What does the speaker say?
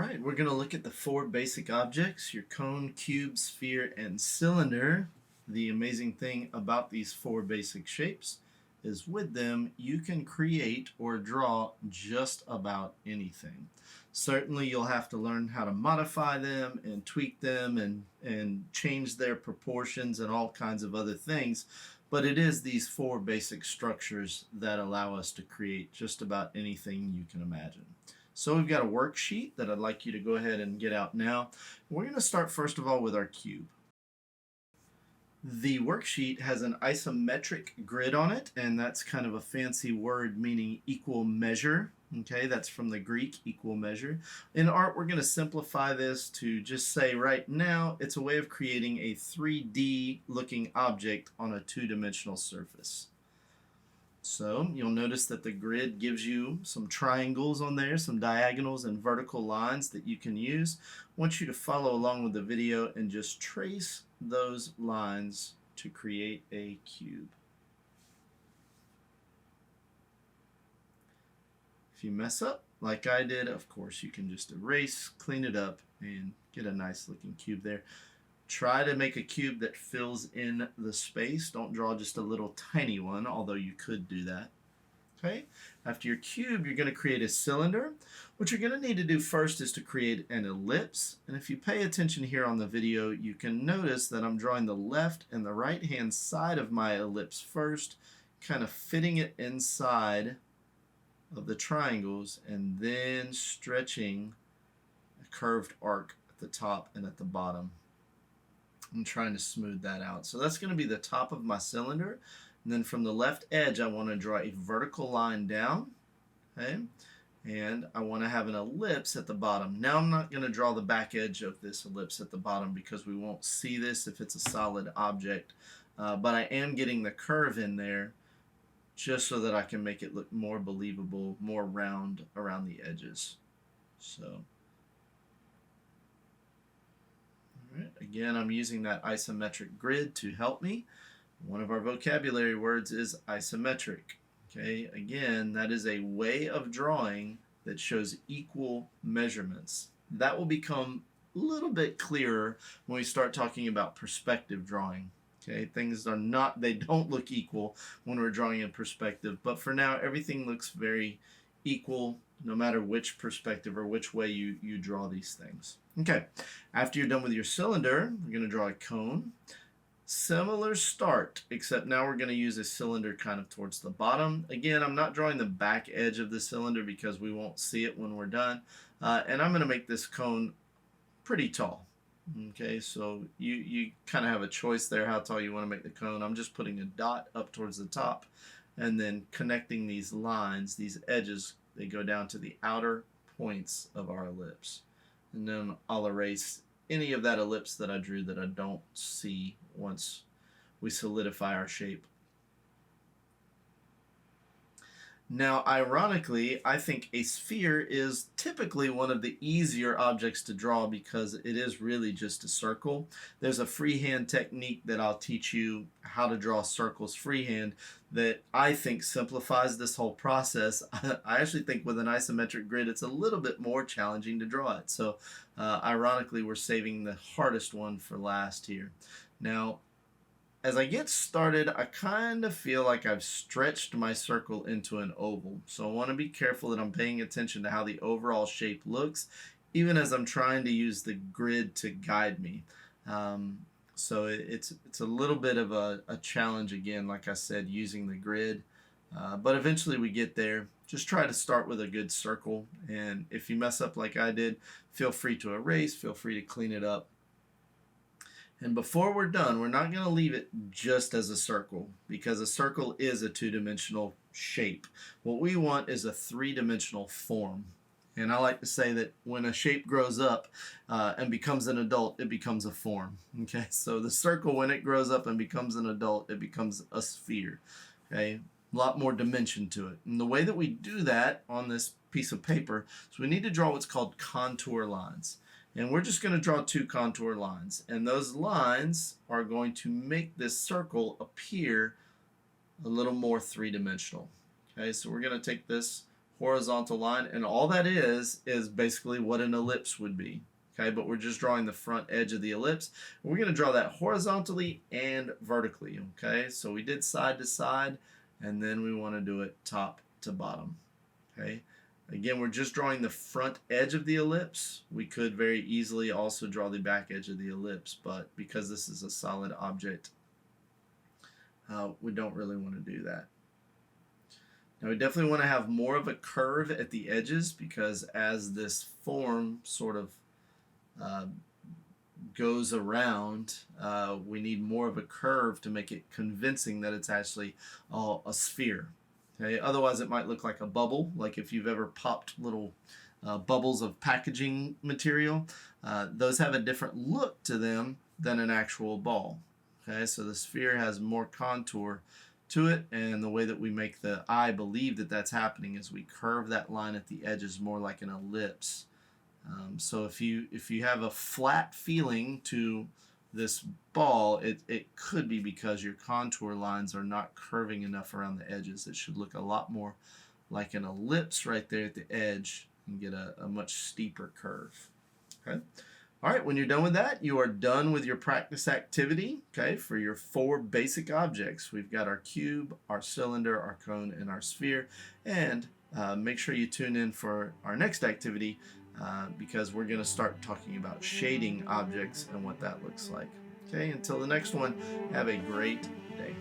Alright, we're going to look at the four basic objects, your cone, cube, sphere, and cylinder. The amazing thing about these four basic shapes is with them you can create or draw just about anything. Certainly you'll have to learn how to modify them and tweak them and change their proportions and all kinds of other things, but it is these four basic structures that allow us to create just about anything you can imagine. So we've got a worksheet that I'd like you to go ahead and get out now. We're going to start first of all with our cube. The worksheet has an isometric grid on it, and that's kind of a fancy word meaning equal measure. Okay, that's from the Greek, equal measure. In art, we're going to simplify this to just say right now it's a way of creating a 3D looking object on a two-dimensional surface. So you'll notice that the grid gives you some triangles on there, some diagonals and vertical lines that you can use. I want you to follow along with the video and just trace those lines to create a cube. If you mess up like I did, of course you can just erase, clean it up, and get a nice looking cube there. Try to make a cube that fills in the space. Don't draw just a little tiny one, although you could do that. Okay. After your cube, you're going to create a cylinder. What you're going to need to do first is to create an ellipse. And if you pay attention here on the video, you can notice that I'm drawing the left and the right hand side of my ellipse first, kind of fitting it inside of the triangles and then stretching a curved arc at the top and at the bottom. I'm trying to smooth that out. So that's going to be the top of my cylinder. And then from the left edge, I want to draw a vertical line down. Okay? And I want to have an ellipse at the bottom. Now I'm not going to draw the back edge of this ellipse at the bottom because we won't see this if it's a solid object. But I am getting the curve in there just so that I can make it look more believable, more round around the edges. So. Again, I'm using that isometric grid to help me. One of our vocabulary words is isometric. Okay, again, that is a way of drawing that shows equal measurements. That will become a little bit clearer when we start talking about perspective drawing. Okay, things are not, they don't look equal when we're drawing in perspective, but for now, everything looks very equal no matter which perspective or which way you draw these things. Okay, after you're done with your cylinder, we're going to draw a cone. Similar start, except now we're going to use a cylinder kind of towards the bottom. Again, I'm not drawing the back edge of the cylinder because we won't see it when we're done. And I'm going to make this cone pretty tall. Okay, so you kind of have a choice there how tall you want to make the cone. I'm just putting a dot up towards the top and then connecting these lines, these edges, they go down to the outer points of our ellipse. And then I'll erase any of that ellipse that I drew that I don't see once we solidify our shape. Now, ironically, I think a sphere is typically one of the easier objects to draw because it is really just a circle. There's a freehand technique that I'll teach you how to draw circles freehand that I think simplifies this whole process. I actually think with an isometric grid, it's a little bit more challenging to draw it. So, ironically, we're saving the hardest one for last here. Now, as I get started, I kind of feel like I've stretched my circle into an oval. So I want to be careful that I'm paying attention to how the overall shape looks, even as I'm trying to use the grid to guide me. So it's a little bit of a challenge again, like I said, using the grid. But eventually we get there. Just try to start with a good circle. And if you mess up like I did, feel free to erase, feel free to clean it up. And before we're done, we're not going to leave it just as a circle because a circle is a two-dimensional shape. What we want is a three-dimensional form. And I like to say that when a shape grows up and becomes an adult, it becomes a form. Okay, so the circle, when it grows up and becomes an adult, it becomes a sphere. Okay, a lot more dimension to it. And the way that we do that on this piece of paper is we need to draw what's called contour lines. And we're just going to draw two contour lines. And those lines are going to make this circle appear a little more three-dimensional. Okay, so we're going to take this horizontal line, and all that is basically what an ellipse would be. Okay, but we're just drawing the front edge of the ellipse. We're going to draw that horizontally and vertically. Okay, so we did side to side, and then we want to do it top to bottom. Okay, again, we're just drawing the front edge of the ellipse. We could very easily also draw the back edge of the ellipse, but because this is a solid object, we don't really want to do that. Now we definitely want to have more of a curve at the edges, because as this form sort of goes around, we need more of a curve to make it convincing that it's actually a sphere. Okay? Otherwise it might look like a bubble, like if you've ever popped little bubbles of packaging material. Those have a different look to them than an actual ball. Okay? So the sphere has more contour to it, and the way that we make the eye believe that that's happening is we curve that line at the edges more like an ellipse. So if you have a flat feeling to this ball, it could be because your contour lines are not curving enough around the edges. It should look a lot more like an ellipse right there at the edge and get a much steeper curve. Okay. All right, when you're done with that, you are done with your practice activity, okay, for your 4 basic objects. We've got our cube, our cylinder, our cone, and our sphere. And make sure you tune in for our next activity, because we're going to start talking about shading objects and what that looks like. Okay, until the next one, have a great day.